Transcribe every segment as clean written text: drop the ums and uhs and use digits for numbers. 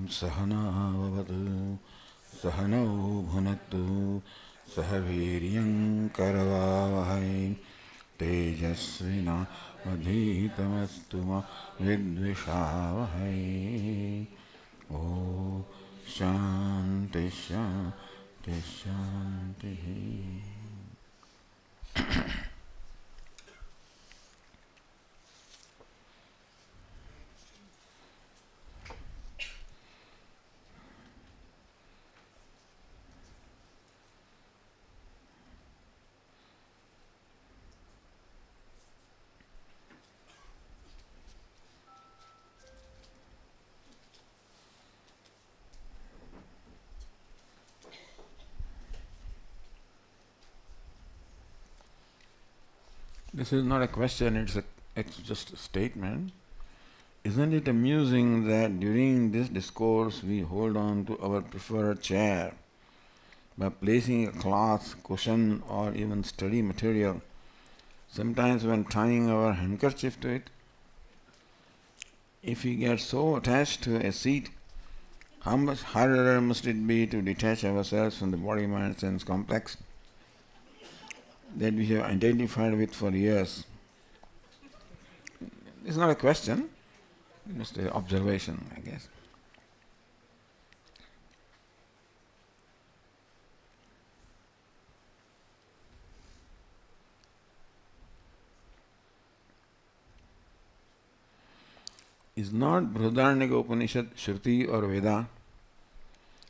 Sahanavavatu Sahanau Bhunatu Sahaviryam Karavavahai Tejasvina Madhitamastu Ma Vidvishavahai. Oh, Shanti Shanti Shanti. This is not a question, it's just a statement. Isn't it amusing that during this discourse we hold on to our preferred chair by placing a cloth, cushion, or even study material, sometimes when tying our handkerchief to it? If we get so attached to a seat, how much harder must it be to detach ourselves from the body, mind, sense complex that we have identified with for years? It's not a question, just an observation, I guess. Is not Brihadaranyaka Upanishad Shruti or Veda?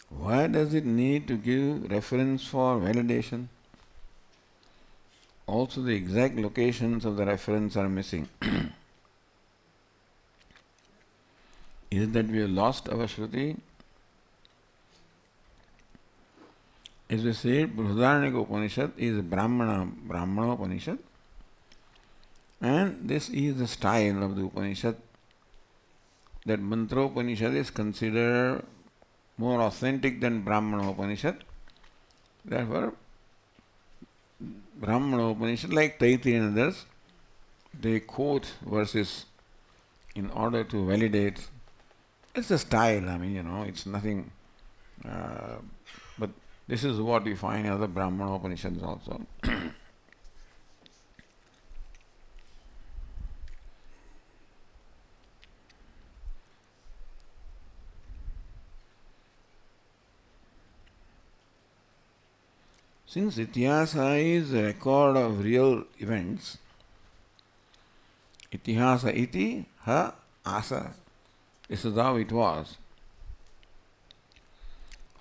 Why does it need to give reference for validation? Also, the exact locations of the reference are missing. Is it that we have lost our Shruti? As we said, Brihadaranyaka Upanishad is Brahmana Upanishad, and this is the style of the Upanishad. That Mantra Upanishad is considered more authentic than Brahmana Upanishad. Therefore, Brahmana Upanishad, like Taittiriya and others, they quote verses in order to validate. It's a style, it's nothing. But this is what we find in other Brahmana Upanishads also. Since Itihasa is a record of real events, Itihasa iti ha asa. This is how it was.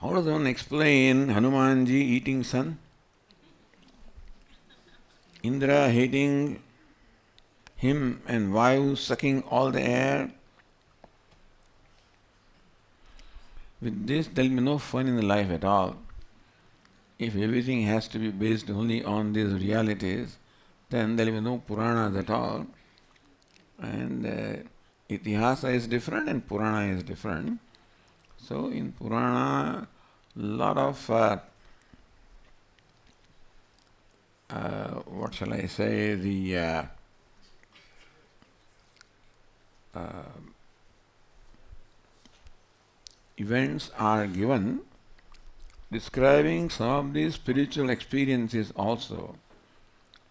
How does one explain Hanumanji eating sun? Indra hating him and Vayu sucking all the air? With this, there will be no fun in the life at all. If everything has to be based only on these realities, then there will be no Puranas at all. And Itihasa is different and Purana is different. So in Purana, a lot of, what shall I say, the events are given describing some of these spiritual experiences also.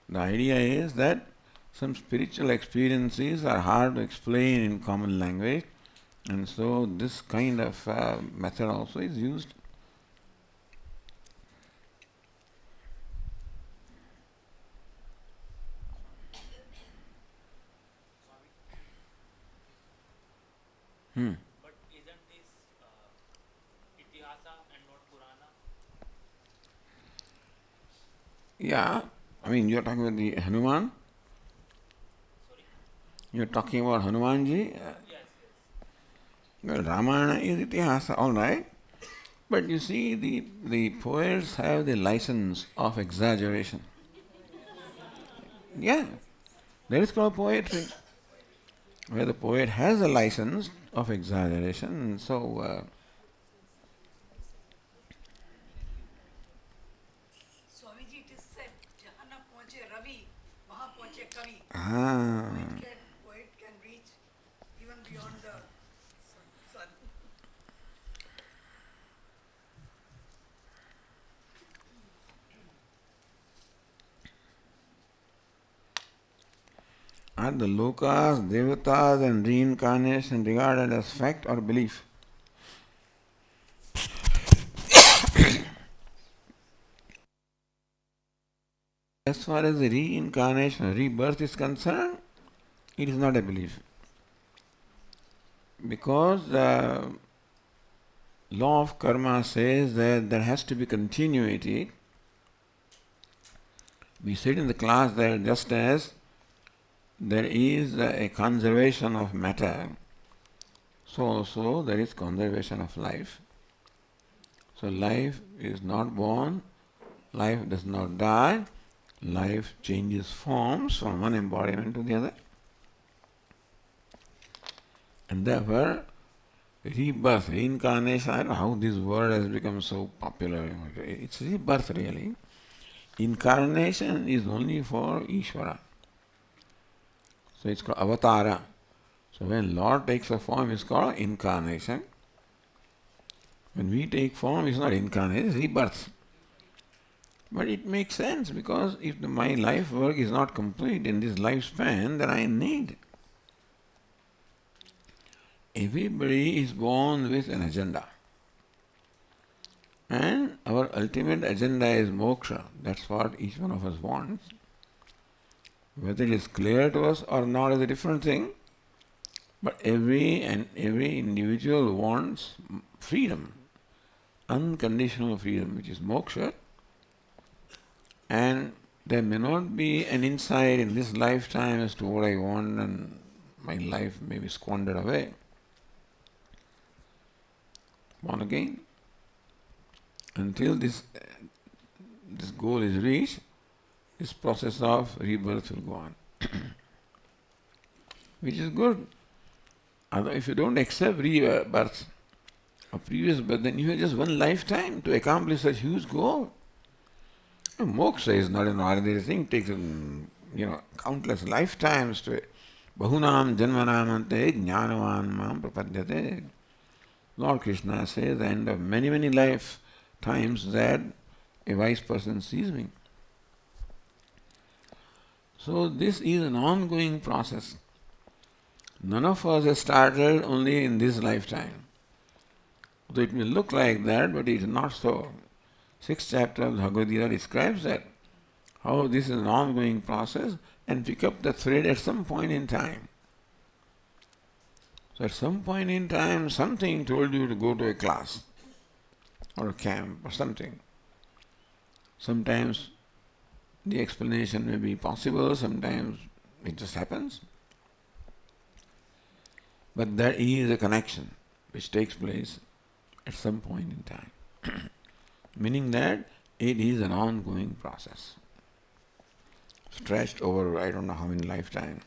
The idea is that some spiritual experiences are hard to explain in common language, and so this kind of method also is used. But isn't this Itihasa and not Purana? Yeah, you're talking about the Hanuman? Sorry? You're talking about Hanumanji? Yes, yes. Well, Ramayana is Itihasa, all right. But you see, the poets have the license of exaggeration. Yeah, that is called poetry, where the poet has a license of exaggeration. So, Swamiji, it is said, "Jahan na pahunche Ravi, wahan pahunche Kavi." ah, Poet can reach even beyond the sun. Are the lokas, devatas and reincarnation regarded as fact or belief? As far as the reincarnation, rebirth is concerned, it is not a belief. Because the law of karma says that there has to be continuity. We said in the class that just as there is a conservation of matter, so also there is conservation of life. So life is not born, life does not die, life changes forms from one embodiment to the other. And therefore, rebirth, reincarnation, I don't know how this word has become so popular. It's rebirth really. Incarnation is only for Ishvara. So it's called avatara. So when Lord takes a form, it's called incarnation. When we take form, it's not incarnation, it's rebirth. But it makes sense because if my life work is not complete in this lifespan, then I need. Everybody is born with an agenda. And our ultimate agenda is moksha. That's what each one of us wants. Whether it is clear to us or not is a different thing. But every individual wants freedom, unconditional freedom, which is moksha. And there may not be an insight in this lifetime as to what I want, and my life may be squandered away. Born again. Until this goal is reached, this process of rebirth will go on. Which is good. Although if you don't accept rebirth or previous birth, then you have just one lifetime to accomplish such huge goal. Moksha is not an ordinary thing. It takes countless lifetimes to Bahunam Janmanam Ante Jnanavan Mam Prapadyate. Lord Krishna says, the end of many, many lifetimes that a wise person sees me. So this is an ongoing process. None of us has started only in this lifetime. Though it may look like that, but it is not so. 6th chapter of the Bhagavad Gita describes that, how this is an ongoing process, and pick up the thread at some point in time. So at some point in time, something told you to go to a class or a camp or something. Sometimes the explanation may be possible, sometimes it just happens. But there is a connection which takes place at some point in time. Meaning that it is an ongoing process, stretched over I don't know how many lifetimes.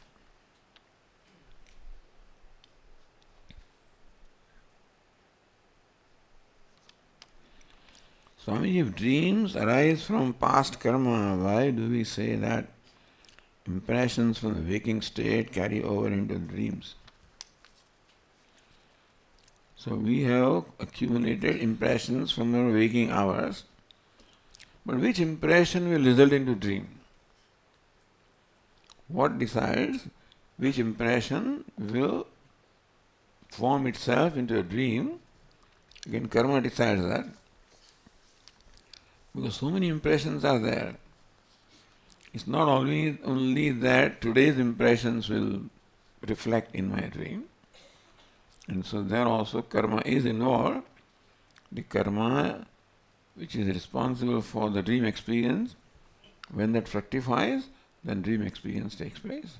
Swami, if dreams arise from past karma, why do we say that impressions from the waking state carry over into dreams? So we have accumulated impressions from our waking hours, but which impression will result into dream? What decides which impression will form itself into a dream? Again, karma decides that. Because so many impressions are there. It's not only that today's impressions will reflect in my dream. And so there also karma is involved. The karma which is responsible for the dream experience, when that fructifies, then dream experience takes place.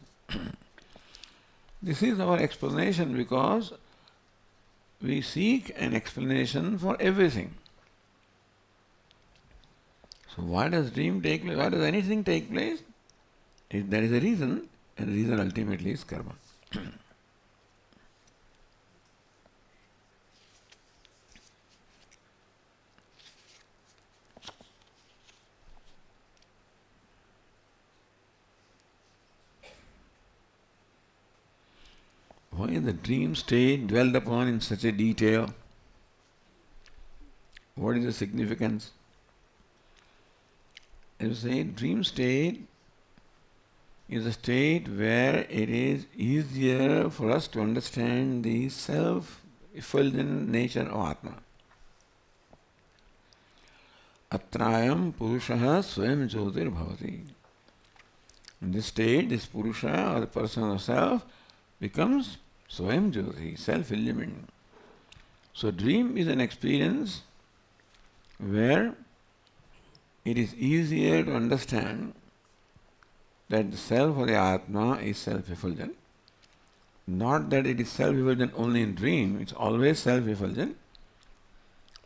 This is our explanation because we seek an explanation for everything. So why does dream take place? Why does anything take place? There is a reason, and the reason ultimately is karma. Why is the dream state dwelled upon in such a detail? What is the significance? As you say, dream state is a state where it is easier for us to understand the self-effulgent nature of Atma. Atrayam Purushaha Swayam Jyotir Bhavati. In this state, this Purusha or the person of self becomes Swayam Jyoti, self-illumined. So dream is an experience where it is easier to understand that the self or the Atma is self-effulgent. Not that it is self-effulgent only in dream, it's always self-effulgent.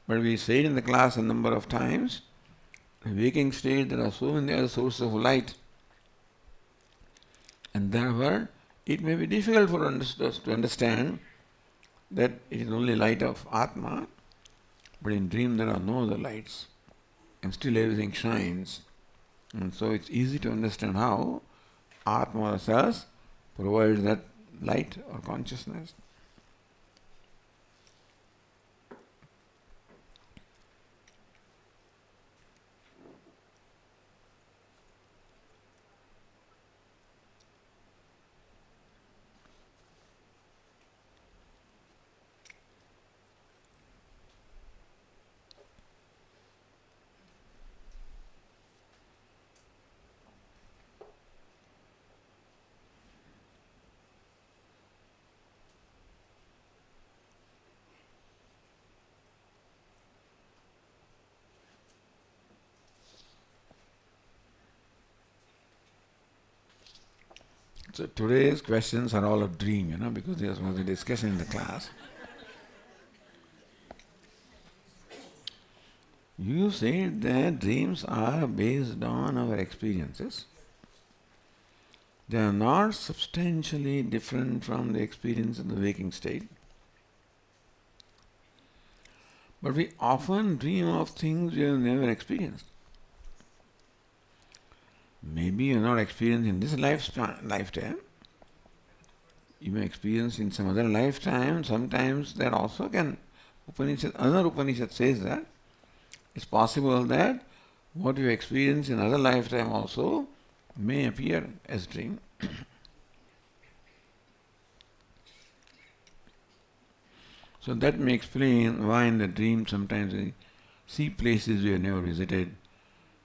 But we said in the class a number of times, in the waking state there are so many other sources of light. And therefore, it may be difficult for us to understand that it is only light of Atma, but in dream there are no other lights, and still everything shines. And so it's easy to understand how Atma or self provides that light or consciousness. So today's questions are all of dream, because there was a discussion in the class. You said that dreams are based on our experiences. They are not substantially different from the experience in the waking state. But we often dream of things we have never experienced. Maybe you have not experienced in this lifetime. You may experience in some other lifetime. Sometimes that also can. Another Upanishad says that it's possible that what you experience in other lifetime also may appear as dream. So that may explain why in the dream sometimes we see places we have never visited,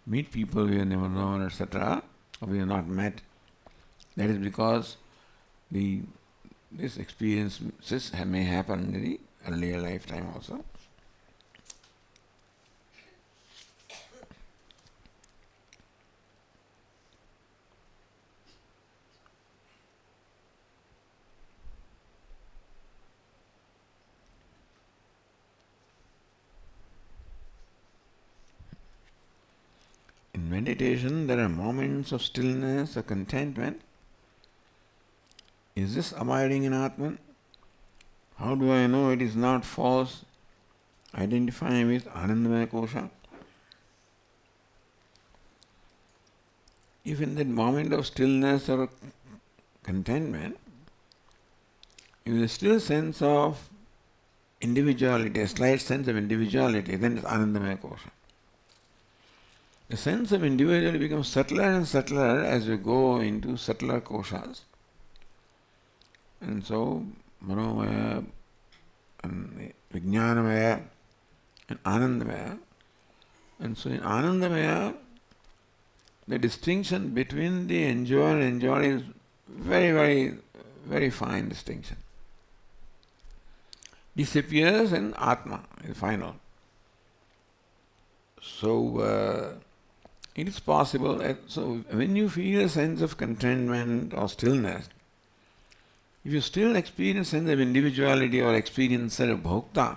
meet people we have never known, etc., or we have not met. That is because this experience may happen in the earlier lifetime also. In meditation, there are moments of stillness or contentment. Is this abiding in Atman? How do I know it is not false? Identifying with Anandamaya Kosha. If in that moment of stillness or contentment, if there is still sense of individuality, a slight sense of individuality, then it's Anandamaya Kosha. The sense of individuality becomes subtler and subtler as we go into subtler koshas. And so, Manomaya and Vijnanamaya and Anandamaya. And so in Anandamaya, the distinction between the enjoyer and enjoyed is very, very, very fine distinction. Disappears in Atma, is final. So, it is possible so when you feel a sense of contentment or stillness, if you still experience a sense of individuality or experience of bhokta,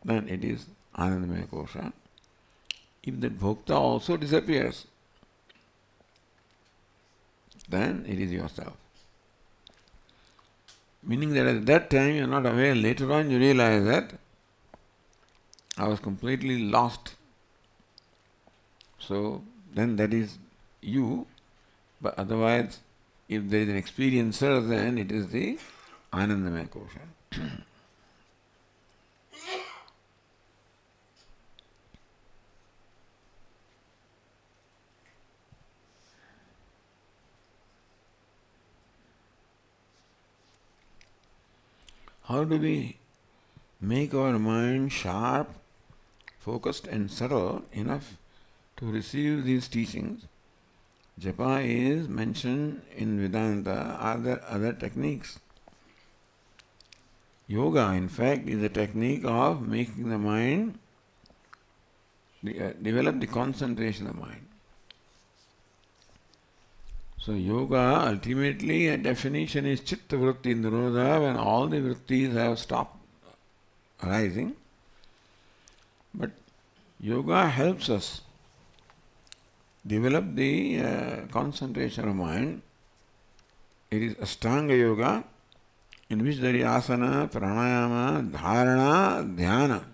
then it is Anandamaya Kosha. If that bhokta also disappears, then it is yourself. Meaning that at that time you are not aware, later on you realize that I was completely lost. So then that is you, but otherwise if there is an experiencer, then it is the Anandamaya Kosha. How do we make our mind sharp, focused and subtle enough to receive these teachings? Japa is mentioned in Vedanta. Are there other techniques? Yoga, in fact, is a technique of making the mind develop the concentration of mind. So yoga, ultimately, a definition is chitta vritti nirodha, when all the vrittis have stopped arising. But yoga helps us develop the concentration of mind. It is Ashtanga yoga, in which there is asana, pranayama, dharana, dhyana.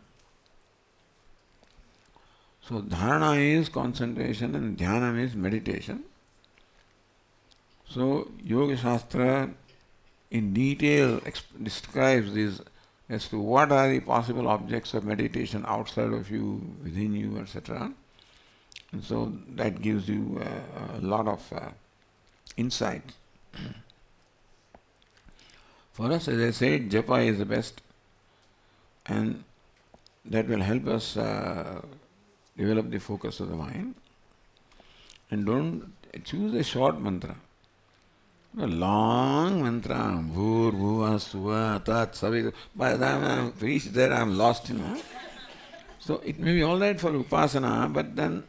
So dharana is concentration and dhyana is meditation. So Yoga Shastra in detail describes this as to what are the possible objects of meditation outside of you, within you, etc. And so that gives you a lot of insight. For us, as I said, japa is the best, and that will help us develop the focus of the mind. And don't choose a short mantra. A long mantra, bhur, bhuva, suva, tat, savik. By the time I reach there, I am lost, So it may be all right for upasana, but then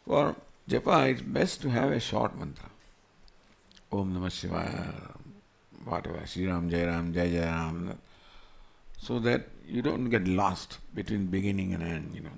for japa, it's best to have a short mantra. Om Namah Shivaya, whatever, Shri Ram, Jai Ram, Jai Jai Ram. So that you don't get lost between beginning and end,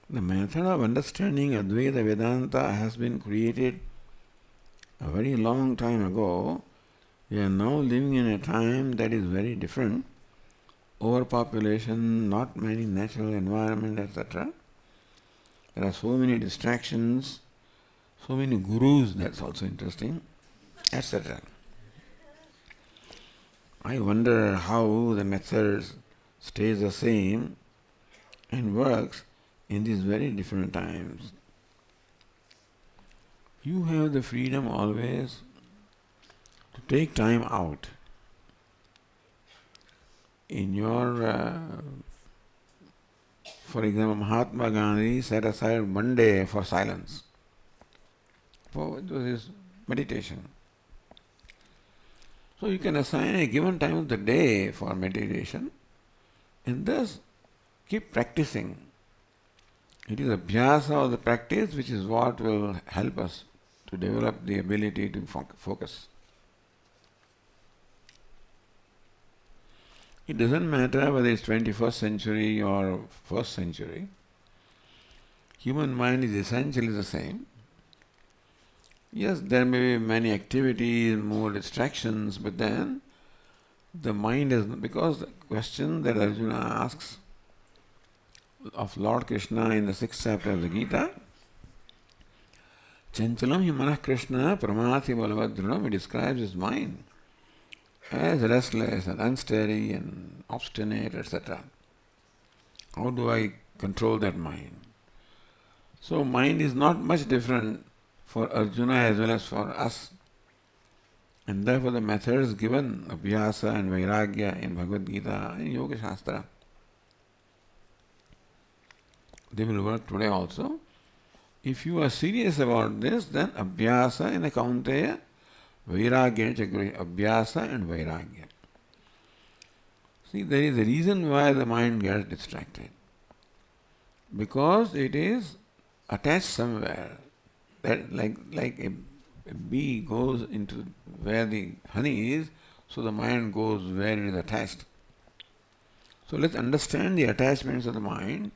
The method of understanding Advaita Vedanta has been created a very long time ago. We are now living in a time that is very different. Overpopulation, not many natural environment, etc. There are so many distractions, so many gurus, that's also interesting, etc. I wonder how the method stays the same and works in these very different times. You have the freedom always to take time out in your, for example, Mahatma Gandhi set aside one day for silence. For it was his meditation. So you can assign a given time of the day for meditation and thus keep practicing. It is abhyasa of the practice which is what will help us to develop the ability to focus. It doesn't matter whether it's 21st century or 1st century. Human mind is essentially the same. Yes, there may be many activities, more distractions, but then the mind is, because the question that Arjuna asks of Lord Krishna in the 6th chapter of the Gita, Chanchalam hi manah Krishna pramati balavadrunam, he describes his mind as restless and unsteady and obstinate, etc. How do I control that mind? So mind is not much different for Arjuna as well as for us. And therefore the methods given, abhyasa and vairagya in Bhagavad Gita and Yoga Shastra, they will work today also. If you are serious about this, then abhyasa in akaunteya, vairagya chakri, abhyasa and vairagya. See, there is a reason why the mind gets distracted. Because it is attached somewhere. That like a bee goes into where the honey is, so the mind goes where it is attached. So let's understand the attachments of the mind,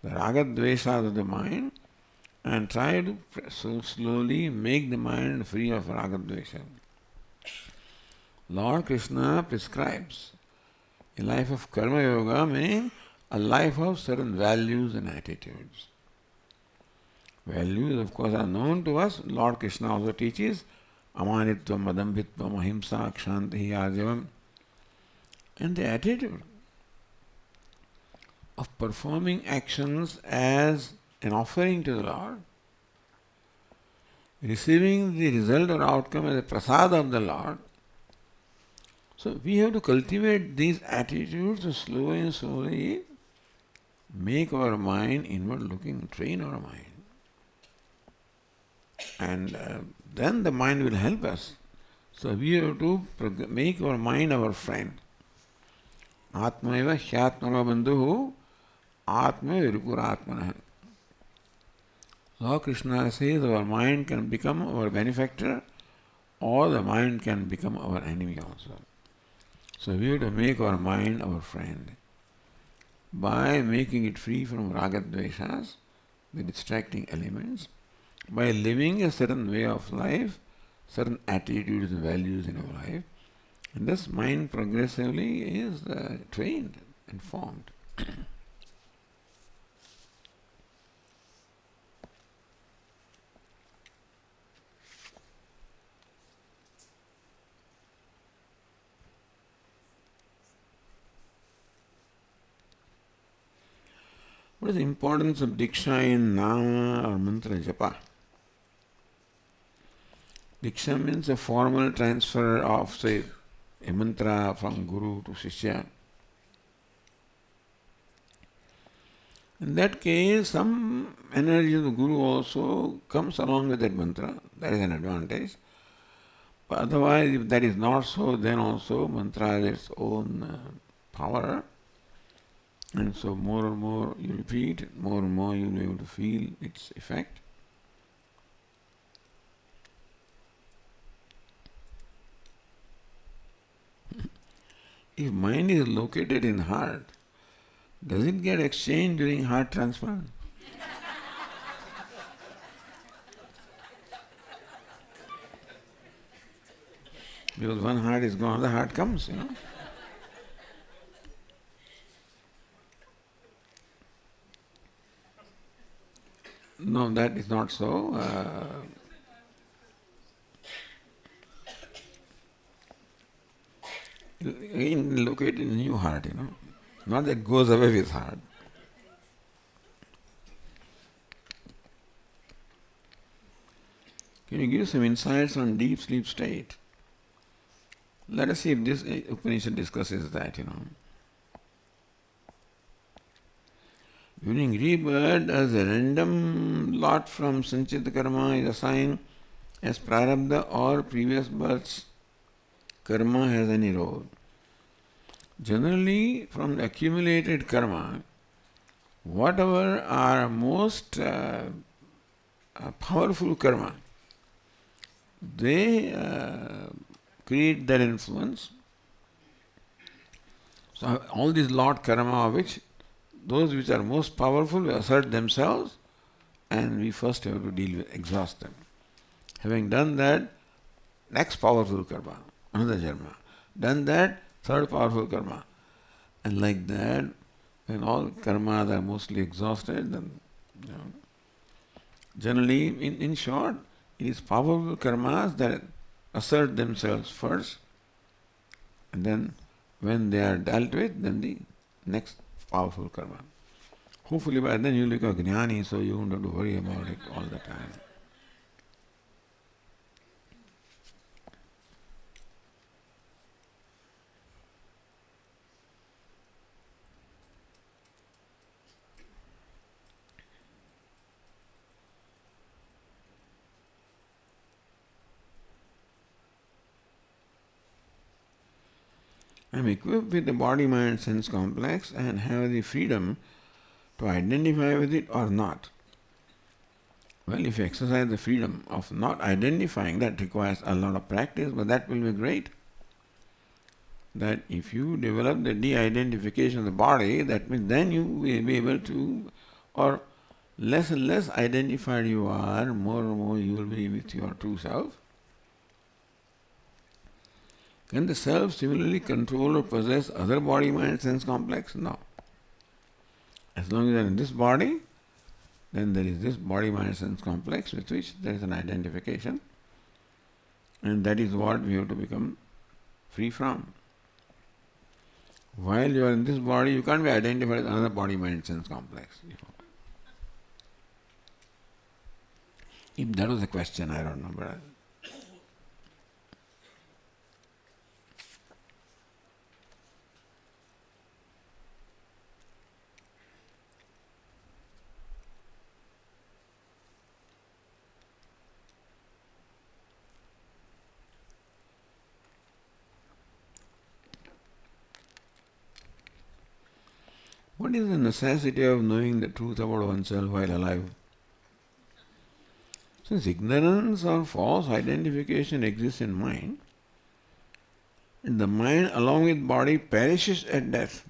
the raga-dveshas of the mind, and try to so slowly make the mind free of raga-dvesha. Lord Krishna prescribes A life of karma yoga meaning a life of certain values and attitudes. Values, of course, are known to us. Lord Krishna also teaches amanitvam, adambhitvam, ahimsa, kshanti, arjavam. And the attitude of performing actions as an offering to the Lord, receiving the result or outcome as a prasad of the Lord. So we have to cultivate these attitudes to slowly and slowly make our mind inward looking, train our mind. And then the mind will help us. So we have to make our mind our friend. Atmaiva hyatmana bandhuhu atma virupuratmana. Lord Krishna says our mind can become our benefactor or the mind can become our enemy also. So we have to make our mind our friend by making it free from ragadveshas, the distracting elements, by living a certain way of life, certain attitudes and values in our life. And this mind progressively is trained and formed. What is the importance of Diksha in Nama or Mantra Japa? Diksha means a formal transfer of, say, a mantra from Guru to Shishya. In that case, some energy of the Guru also comes along with that mantra. That is an advantage. But otherwise, if that is not so, then also mantra has its own power. And so more and more you repeat, more and more you will be able to feel its effect. If mind is located in heart, does it get exchanged during heart transplant? Because one heart is gone, the heart comes, No, that is not so. Again, locate in a new heart, Not that goes away with heart. Can you give some insights on deep sleep state? Let us see if this Upanishad discusses that, During rebirth, as a random lot from Sanchita Karma is assigned as Prarabdha or previous birth's karma has any role. Generally, from the accumulated karma, whatever are most powerful karma, they create their influence. So all these lot karma of which those which are most powerful will assert themselves and we first have to deal with, exhaust them. Having done that, next powerful karma, another karma. Done that, third powerful karma. And like that, when all karmas are mostly exhausted, then, generally, in short, it is powerful karmas that assert themselves first, and then when they are dealt with, then the next powerful karma. Hopefully by then you will become jnani, so you won't have to worry about it all the time. I am equipped with the body-mind sense complex and have the freedom to identify with it or not. Well, if you exercise the freedom of not identifying, that requires a lot of practice, but that will be great. That if you develop the de-identification of the body, that means then you will be able to, or less and less identified you are, more and more you will be with your true self. Can the self similarly control or possess other body, mind, sense complex? No. As long as you are in this body, then there is this body, mind, sense complex with which there is an identification, and that is what we have to become free from. While you are in this body, you can't be identified as another body, mind, sense complex. If that was the question, I don't know, but what is the necessity of knowing the truth about oneself while alive? Since ignorance or false identification exists in mind, and the mind along with body perishes at death,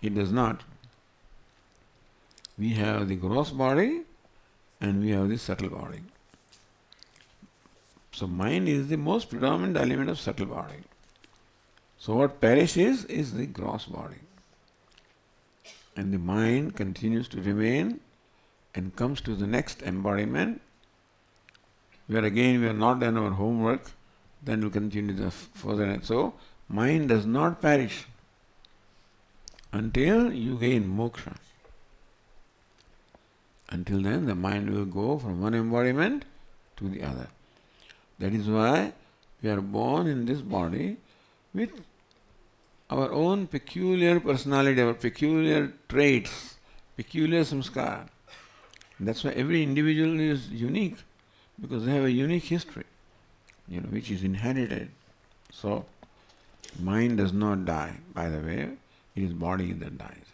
it does not. We have the gross body and we have the subtle body. So mind is the most predominant element of subtle body. So what perishes is the gross body. And the mind continues to remain and comes to the next embodiment, where again we have not done our homework, then we'll continue the further. So mind does not perish until you gain moksha. Until then the mind will go from one embodiment to the other. That is why we are born in this body with our own peculiar personality, our peculiar traits, peculiar samskar. That's why every individual is unique, because they have a unique history, which is inherited. So, mind does not die, by the way, it is body that dies.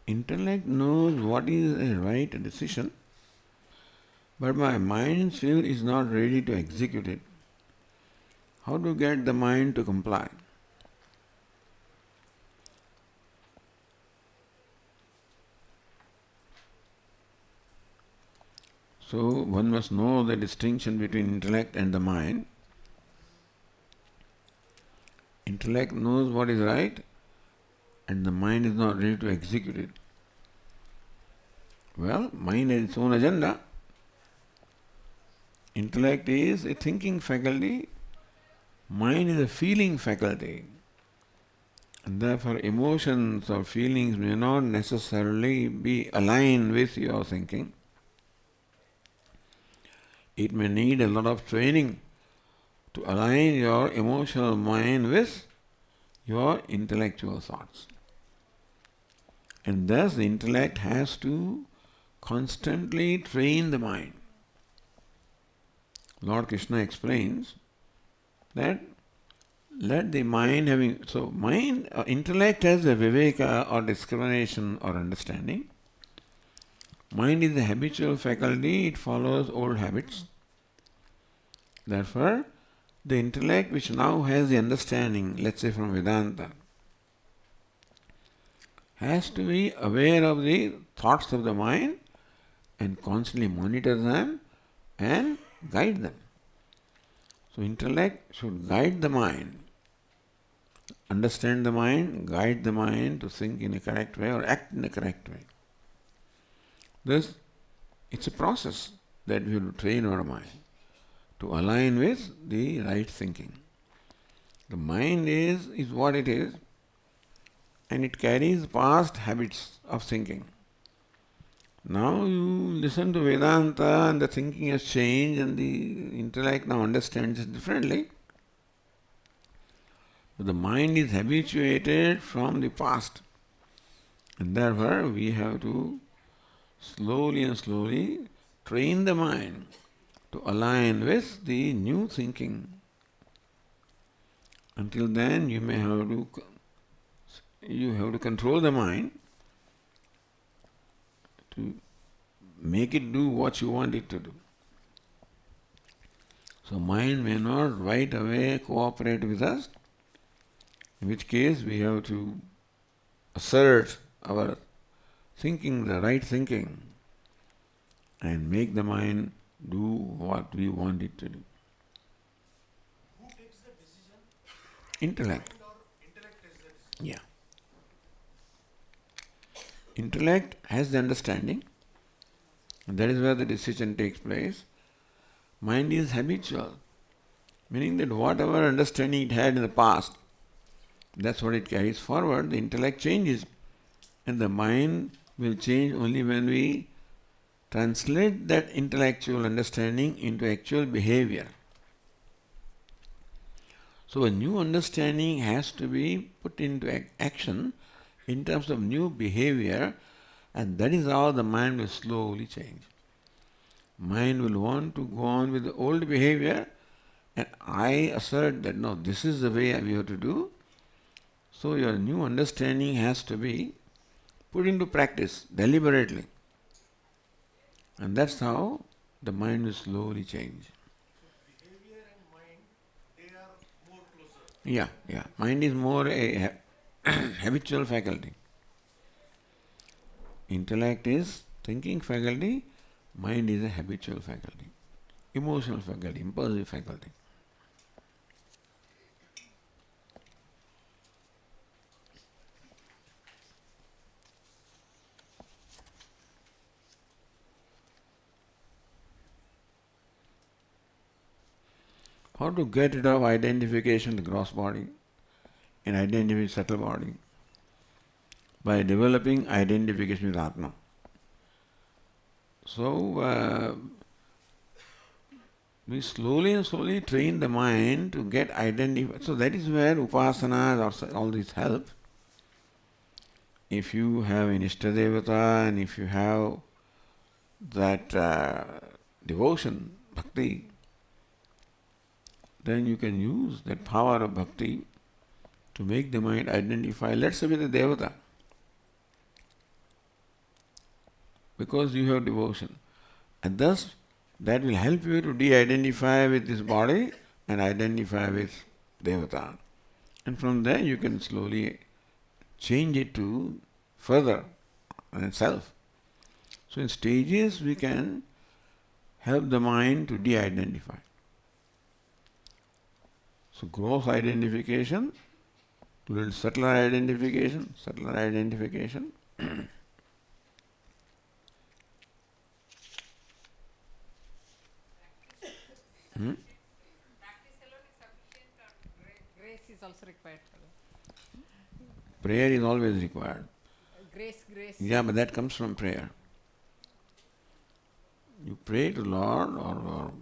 Intellect knows what is a right decision, but my mind still is not ready to execute it. How to get the mind to comply? So one must know the distinction between intellect and the mind. Intellect knows what is right, and the mind is not ready to execute it. Well, mind has its own agenda. Intellect is a thinking faculty, mind is a feeling faculty. And therefore emotions or feelings may not necessarily be aligned with your thinking. It may need a lot of training to align your emotional mind with your intellectual thoughts. And thus the intellect has to constantly train the mind. Lord Krishna explains that let the mind intellect has a viveka or discrimination or understanding. Mind is the habitual faculty, it follows old habits. Therefore, the intellect which now has the understanding, let's say from Vedanta, has to be aware of the thoughts of the mind and constantly monitor them and guide them. So intellect should guide the mind, understand the mind, guide the mind to think in a correct way or act in a correct way. Thus, it's a process that we will train our mind to align with the right thinking. The mind is what it is, and it carries past habits of thinking. Now you listen to Vedanta and the thinking has changed and the intellect now understands it differently. But the mind is habituated from the past, and therefore we have to slowly train the mind to align with the new thinking. Until then you have to control the mind to make it do what you want it to do. So mind may not right away cooperate with us, in which case we have to assert our thinking, the right thinking, and make the mind do what we want it to do. Who takes the decision? Intellect. Mind or intellect takes the decision? Yeah. Intellect has the understanding, and that is where the decision takes place. Mind is habitual, meaning that whatever understanding it had in the past, that's what it carries forward. The intellect changes, and the mind will change only when we translate that intellectual understanding into actual behavior. So a new understanding has to be put into action in terms of new behavior, and that is how the mind will slowly change. Mind will want to go on with the old behavior, and I assert that no, this is the way we have to do. So your new understanding has to be put into practice deliberately. And that's how the mind will slowly change. So behavior and mind, they are more closer. Yeah. Mind is more a habitual faculty. Intellect is thinking faculty, mind is a habitual faculty, emotional faculty, impulsive faculty. How to get rid of identification with the gross body and identify with subtle body? By developing identification with Atma. So, we slowly train the mind to get identified. So that is where upasanas or all these help. If you have an Ishtadevata and if you have that devotion, bhakti, then you can use that power of bhakti to make the mind identify, let's say, with the devata. Because you have devotion. And thus, that will help you to de-identify with this body and identify with devata. And from there you can slowly change it to further on itself. So in stages we can help the mind to de-identify. So gross identification, little subtler identification. Practice alone is sufficient, or grace is also required for that? Prayer is always required. Grace. Yeah, but that comes from prayer. You pray to Lord or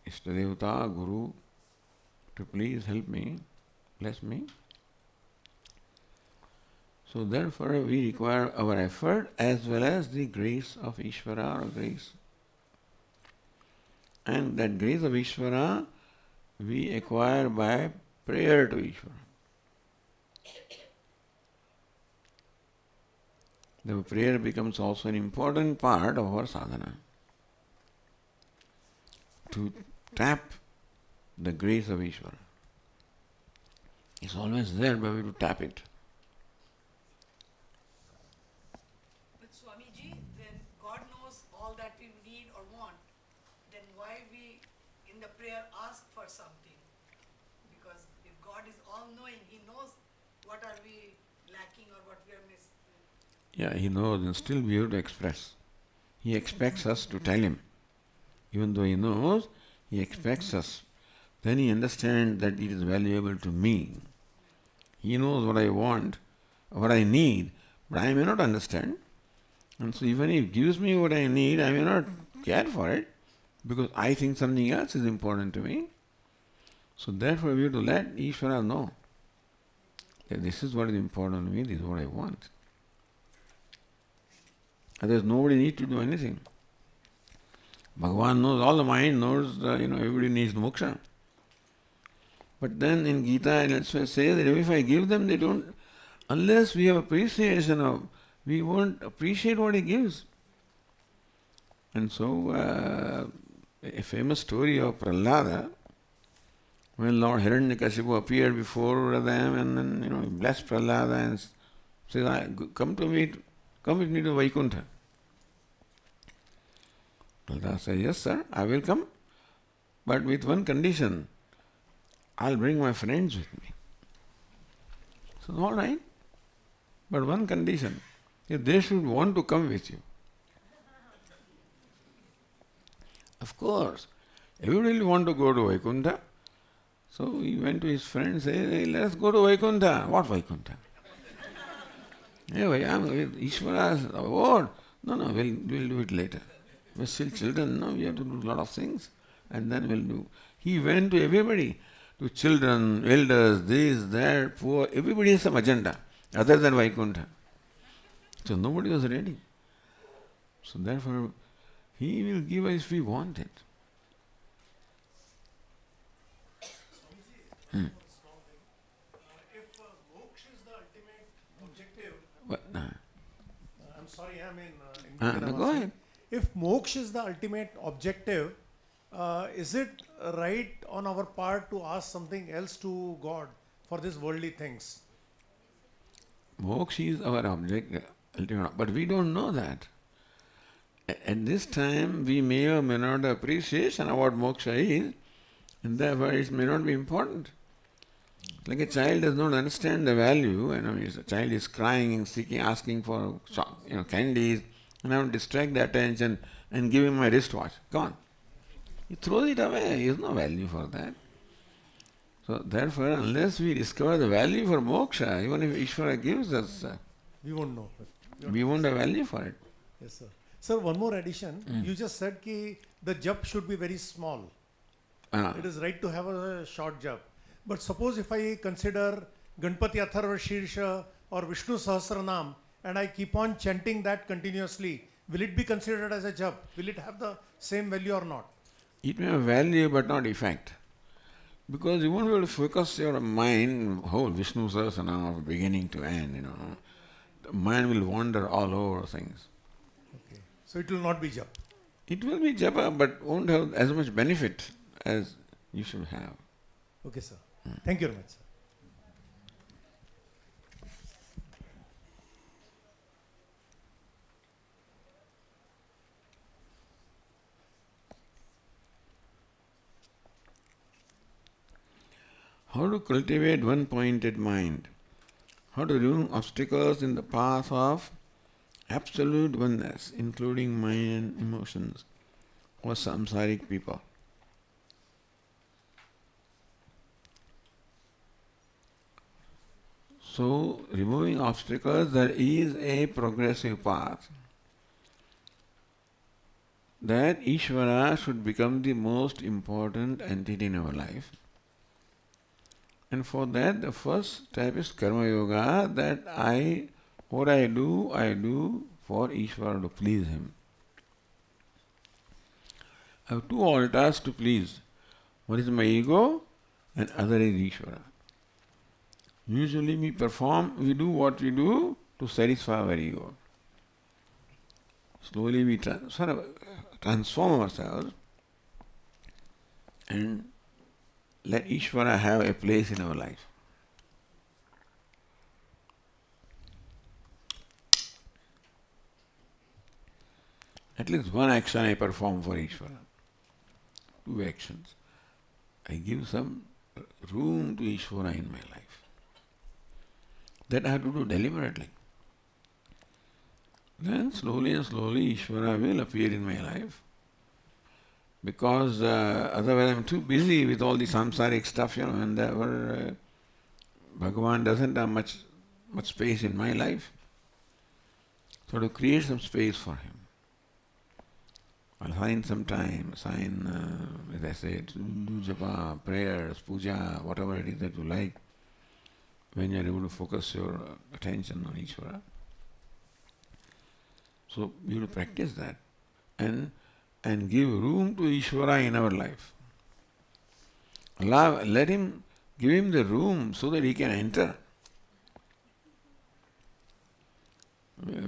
Ishtadevata, Guru, to please help me, bless me. So therefore we require our effort as well as the grace of Ishvara or grace. And that grace of Ishvara we acquire by prayer to Ishvara. The prayer becomes also an important part of our sadhana. To tap the grace of Ishvara. It's always there, but we have to tap it. But Swamiji, when God knows all that we need or want, then why we in the prayer ask for something? Because if God is all-knowing, He knows what are we lacking or what we are missing. Yeah, He knows, and still we have to express. He expects us to tell Him. Even though He knows, He expects us. Then He understands that it is valuable to me. He knows what I want, what I need, but I may not understand. And so even if He gives me what I need, I may not care for it, because I think something else is important to me. So therefore we have to let Ishvara know that this is what is important to me, this is what I want. Otherwise nobody needs to do anything. Bhagavan knows, all the mind knows, everybody needs moksha. But then in Gita and elsewhere says that if I give them, they don't, unless we have appreciation of, we won't appreciate what He gives. And so a famous story of Prahlada, when Lord Hiranyakashipu appeared before them and then, he blessed Prahlada and says, come with me to Vaikuntha. Prahlada said, yes sir, I will come, but with one condition, I'll bring my friends with me. So all right, but one condition, if they should want to come with you. Of course, everybody will want to go to Vaikuntha. So he went to his friends and said, hey, let's go to Vaikuntha. What Vaikuntha? Hey, I'm with Ishvara's award. No, we'll do it later. We're still children, no, we have to do a lot of things. And then we'll do. He went to everybody, to children, elders, this, that, poor. Everybody has some agenda other than Vaikuntha. So nobody was ready. So therefore, he will give us if we want it. If moksha is the ultimate objective, What? I'm sorry, No, go ahead. If moksha is the ultimate objective, is it right on our part to ask something else to God for these worldly things? Moksha is our object, ultimate, but we don't know that. At this time, we may or may not have appreciation of what moksha is, and therefore it may not be important. Like a child does not understand the value, a child is crying, seeking, asking for candies, and I want to distract the attention and give him my wristwatch. Gone. He throws it away. There is no value for that. So therefore, unless we discover the value for moksha, even if Ishvara gives us, We won't know. we won't have value for it. Yes, sir. Sir, one more addition. You just said that the jap should be very small. It is right to have a short jap. But suppose if I consider Ganpati Atharva Shirsha or Vishnu Sahasranam and I keep on chanting that continuously, will it be considered as a jap? Will it have the same value or not? It may have value but not effect. Because you won't be able to focus your mind, whole Vishnu Sahasranam, beginning to end, The mind will wander all over things. Okay. So it will not be jap. It will be japa, but won't have as much benefit as you should have. Okay, sir. Thank you very much, sir. How to cultivate one-pointed mind? How to remove obstacles in the path of absolute oneness, including mind and emotions, for samsaric people? So, removing obstacles, there is a progressive path. That Ishvara should become the most important entity in our life. And for that, the first step is Karma Yoga, that what I do for Ishvara to please him. I have two altars to please. One is my ego and other is Ishvara. Usually we do what we do to satisfy our ego. Slowly we transform ourselves and let Ishvara have a place in our life. At least one action I perform for Ishvara. Two actions. I give some room to Ishvara in my life. That I have to do deliberately. Then slowly and slowly Ishvara will appear in my life. Because otherwise I'm too busy with all the samsaric stuff, and Bhagavan doesn't have much space in my life. So to create some space for him. I'll assign some time, as I said, do japa, prayers, puja, whatever it is that you like, when you are able to focus your attention on Ishvara. So you have to practice that and give room to Ishvara in our life. Give him the room so that he can enter.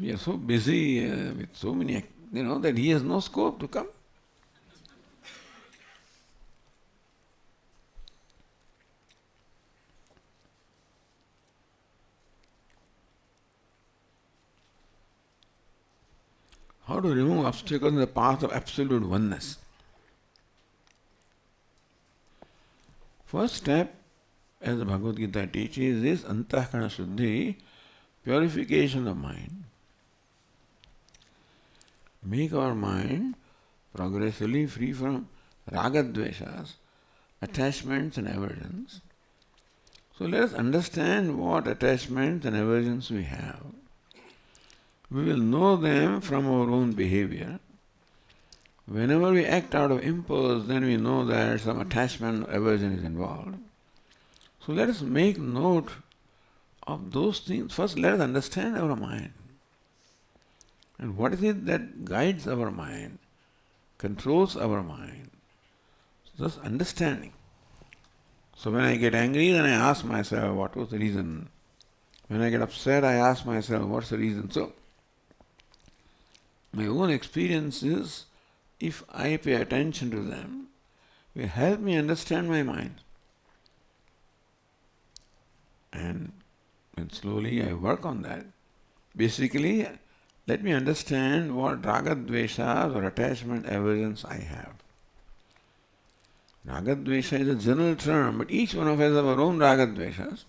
We are so busy with so many, that he has no scope to come. How to remove obstacles in the path of absolute oneness. First step, as the Bhagavad Gita teaches, is antahkarana shuddhi, purification of mind. Make our mind progressively free from ragadveshas, attachments and aversions. So let us understand what attachments and aversions we have. We will know them from our own behavior. Whenever we act out of impulse, then we know that some attachment or aversion is involved. So let us make note of those things. First, let us understand our mind. And what is it that guides our mind, controls our mind? Thus, understanding. So when I get angry, then I ask myself, what was the reason? When I get upset, I ask myself, what's the reason? So, my own experiences, if I pay attention to them, will help me understand my mind. And slowly I work on that. Basically, let me understand what ragadveshas or attachment aversions I have. Ragadvesha is a general term, but each one of us have our own ragadveshas.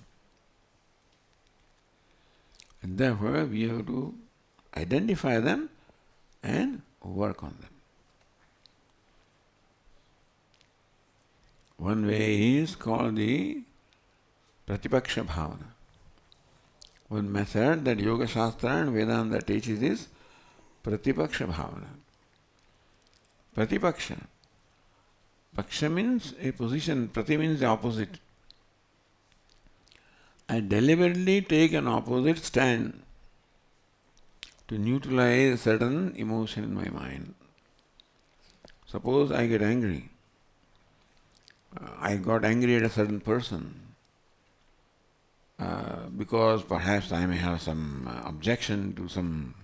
And therefore, we have to identify them and work on them. One way is called the Pratipaksha Bhavana. One method that Yoga Shastra and Vedanta teaches is Pratipaksha Bhavana. Pratipaksha. Paksha means a position, Prati means the opposite. I deliberately take an opposite stand to neutralize a certain emotion in my mind. Suppose I get angry. I got angry at a certain person because perhaps I may have some objection to some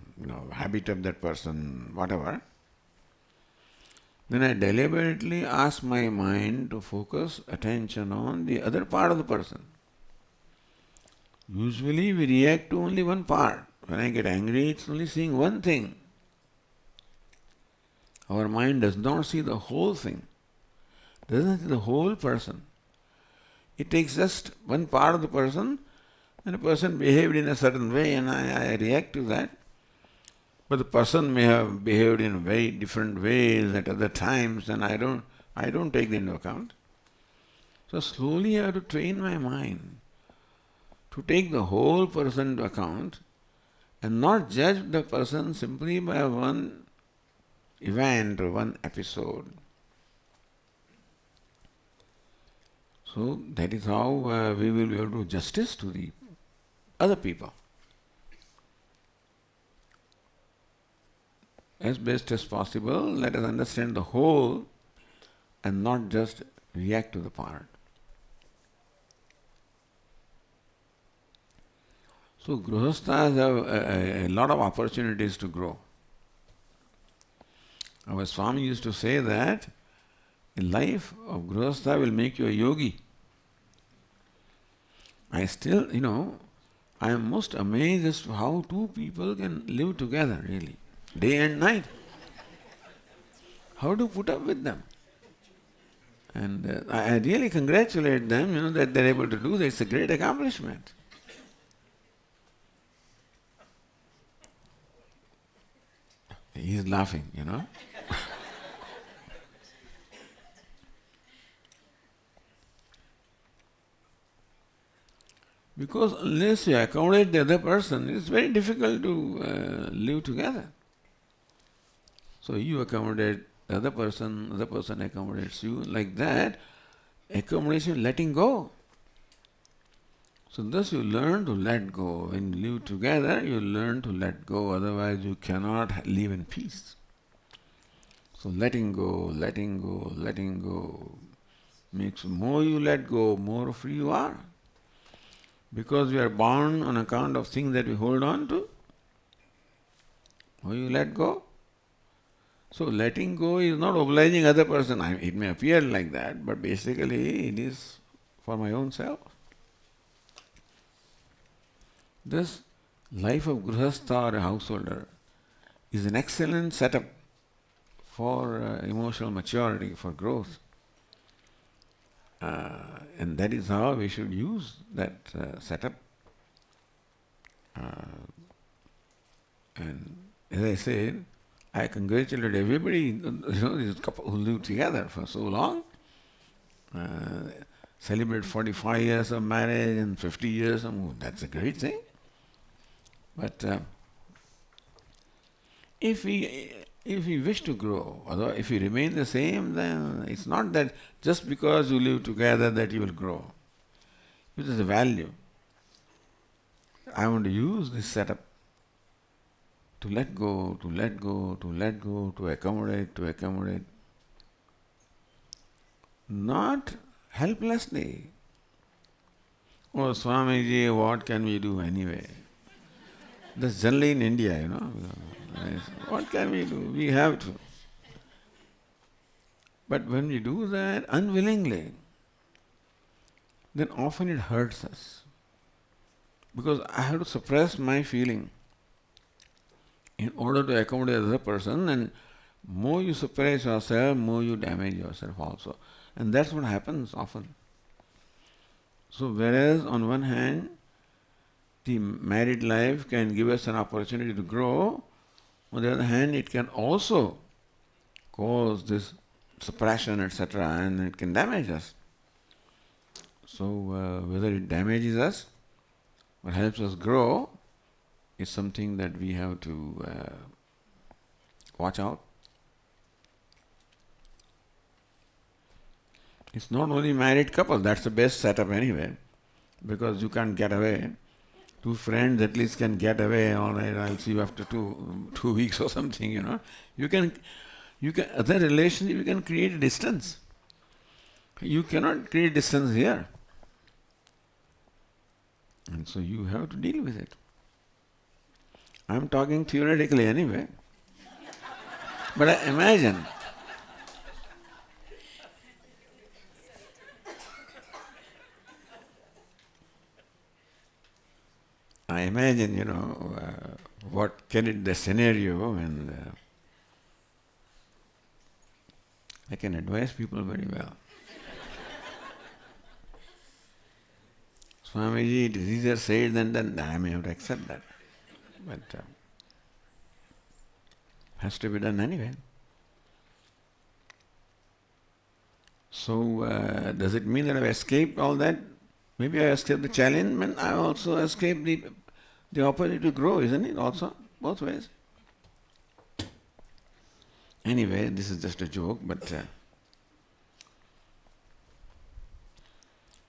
habit of that person, whatever. Then I deliberately ask my mind to focus attention on the other part of the person. Usually we react to only one part. When I get angry, it's only seeing one thing. Our mind does not see the whole thing, doesn't see the whole person. It takes just one part of the person, and a person behaved in a certain way and I react to that. But the person may have behaved in very different ways at other times, and I don't take that into account. So slowly I have to train my mind to take the whole person into account and not judge the person simply by one event or one episode. So that is how we will be able to do justice to the other people as best as possible. Let us understand the whole and not just react to the part. So Grihasthas have a lot of opportunities to grow. Our Swami used to say that a life of Grihastha will make you a yogi. I still, I am most amazed as to how two people can live together really, day and night. How to put up with them? And I really congratulate them, that they're able to do this. It's a great accomplishment. He's laughing, Because unless you accommodate the other person, it's very difficult to live together. So you accommodate the other person accommodates you. Like that, accommodation, letting go. So thus you learn to let go. When you live together, you learn to let go. Otherwise you cannot live in peace. So letting go makes more you let go, more free you are. Because we are born on account of things that we hold on to. More you let go. So letting go is not obliging other person. It may appear like that, but basically it is for my own self. This life of Grihastha or a householder is an excellent setup for emotional maturity, for growth. And that is how we should use that setup. And as I said, I congratulate everybody, this couple who lived together for so long, celebrate 45 years of marriage and 50 years of, that's a great thing. But if we wish to grow, although if we remain the same, then it's not that just because you live together that you will grow. It is a value. I want to use this setup to let go, to let go, to let go, to accommodate. Not helplessly. Oh, Swamiji, what can we do anyway? That's generally in India, What can we do? We have to. But when we do that unwillingly, then often it hurts us. Because I have to suppress my feeling in order to accommodate the other person, and more you suppress yourself, more you damage yourself also. And that's what happens often. So whereas on one hand, the married life can give us an opportunity to grow, on the other hand, it can also cause this suppression, etc., and it can damage us. So whether it damages us or helps us grow is something that we have to watch out. It's not only married couple, that's the best setup anyway, because you can't get away. Two friends at least can get away, all right, I'll see you after two weeks or something, You can other relationship, you can create a distance. You cannot create distance here. And so you have to deal with it. I'm talking theoretically anyway. But I imagine what can it the scenario, and I can advise people very well. Swamiji, it is easier said than done. I may have to accept that. But has to be done anyway. So does it mean that I've escaped all that? Maybe I escaped the challenge, and I also escaped the opportunity to grow, isn't it? Also, both ways. Anyway, this is just a joke, but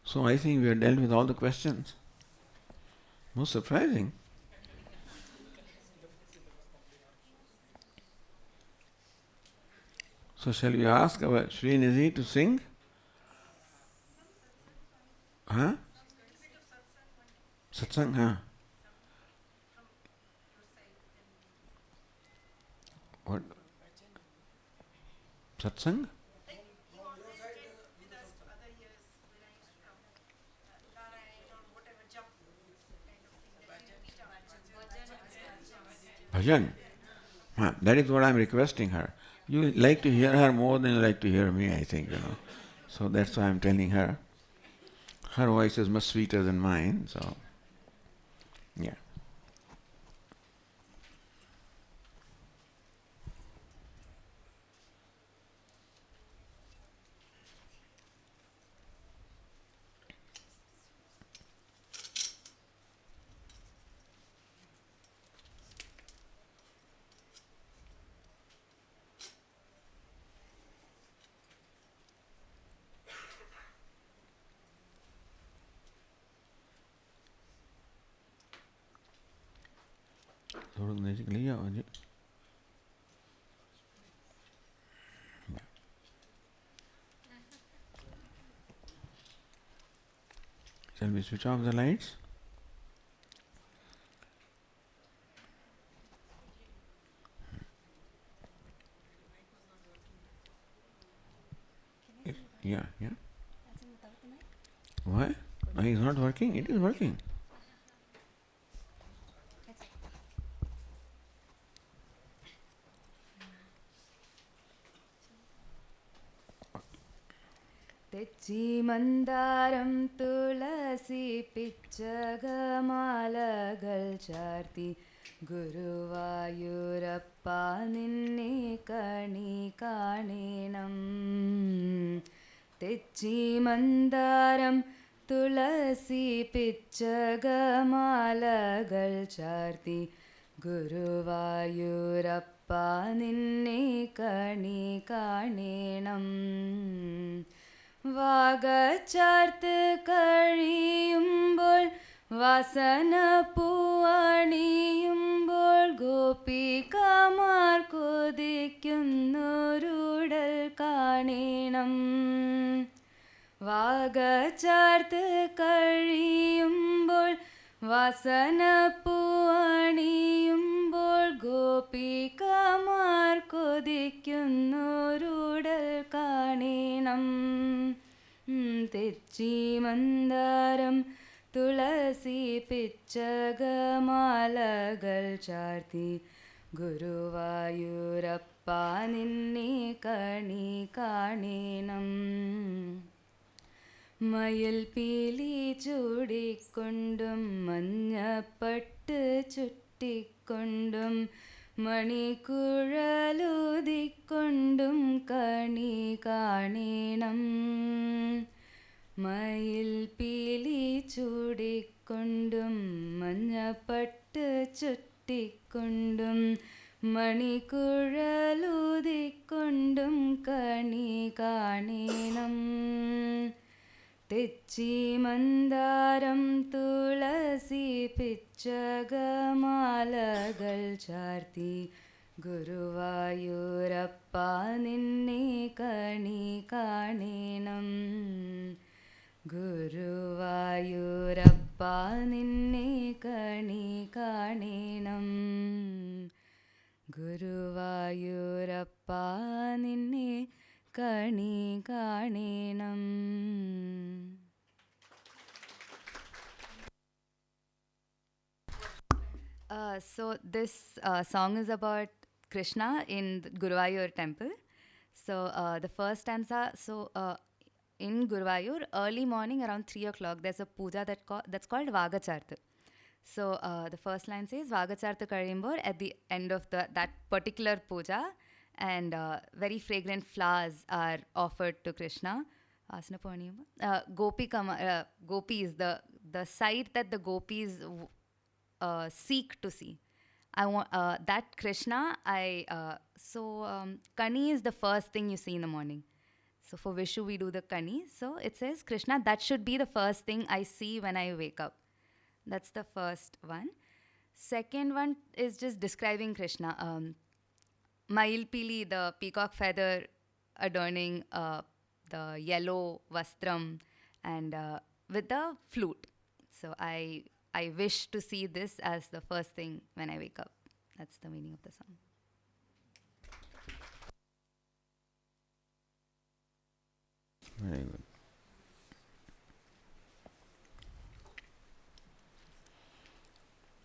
so I think we have dealt with all the questions. Most surprising. So shall we ask our Srinidhi to sing? Huh? Satsang, huh? What? Satsang? Bhajan. Huh, that is what I'm requesting her. You like to hear her more than you like to hear me, I think, So that's why I'm telling her. Her voice is much sweeter than mine, so yeah. थोड़ा नजदीक ले आओ जी. Shall we switch off the lights? Yeah. Why? Why is not working? It is working. തെച്ചി മന്ദാരം തുളസി പിച്ചകമാലകൾ ചാർത്തി ഗുരുവായൂരപ്പ നിന്നെ കണി കാണണം. തെച്ചി മന്ദാരം തുളസി പിച്ചകമാലകൾ ചാർത്തി ഗുരുവായൂരപ്പ നിന്നെ കണി കാണണം. വാഗച്ചാർത്ത് കഴിയുമ്പോൾ വാസന പൂവണിയുമ്പോൾ ഗോപികമാർ കൊതിക്കുന്നൊരുടൽ കാണണം. വാഗച്ചാർത്ത് കഴിയുമ്പോൾ വാസന പൂവണിയുമ്പോൾ ഗോപികമാർ കൊതിക്കുന്നൊരുടൽ കാണണം. തെച്ചി മന്ദാരം തുളസി പിച്ചകമാലകൾ ചാർത്തി ഗുരുവായൂരപ്പ നിന്നെ കണി കാണണം. മയിൽ പീലി ചൂടിക്കൊണ്ടും മഞ്ഞപ്പട്ട് ചുറ്റിക്കൊണ്ടും മണിക്കുഴലൂതിക്കൊണ്ടും കണി കാണണം. മയിൽ പീലി ചൂടിക്കൊണ്ടും മഞ്ഞപ്പട്ട് ചുറ്റിക്കൊണ്ടും മണിക്കുഴലൂതിക്കൊണ്ടും കണി കാണണം. തെച്ചി മന്ദാരം തുളസി പിച്ചകമാലകൾ ചാർത്തി ഗുരുവായൂരപ്പ നിന്നെ കണി കാണണം. ഗുരുവായൂരപ്പ നിന്നെ കണി കാണണം. ഗുരുവായൂരപ്പ നിന്നെ കണി കാണണം. So this song is about Krishna in the Guruvayur temple. So the first stanza, in Guruvayur, early morning around 3 o'clock, there's a puja that's called Vagachartha. So the first line says, Vagachartha Karimbor, at the end of that particular puja, and very fragrant flowers are offered to Krishna. Gopis, the sight that the gopis seek to see. I want that Krishna. Kani is the first thing you see in the morning. So for Vishu we do the Kani. So it says Krishna, that should be the first thing I see when I wake up. That's the first one. Second one is just describing Krishna. Mail Pili, the peacock feather adorning the yellow vastram, and with the flute. So I wish to see this as the first thing when I wake up. That's the meaning of the song. Very good.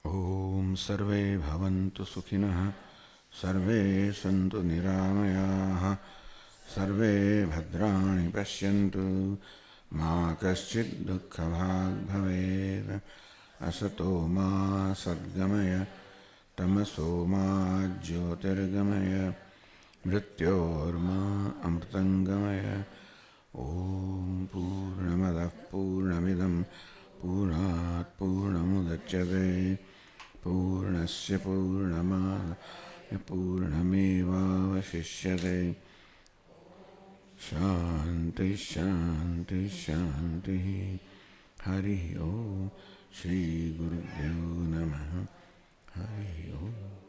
Om Sarve Bhavantu Sukhinah Sarve Santu Niramayah Sarve Bhadrani Pashyantu Ma Kaschid Dukkha Bhag Bhaved Asato Ma Sadgamaya Tamaso Ma Jyotirgamaya Mrityorma Amritangamaya Om Purnamadah Purnamidam Purnat Purnamudachyate Purnasya Purnamada Purnamevavashishyate Shanti Shanti Shanti Hari Om Shri Gurudevyo Namaha Hari Om.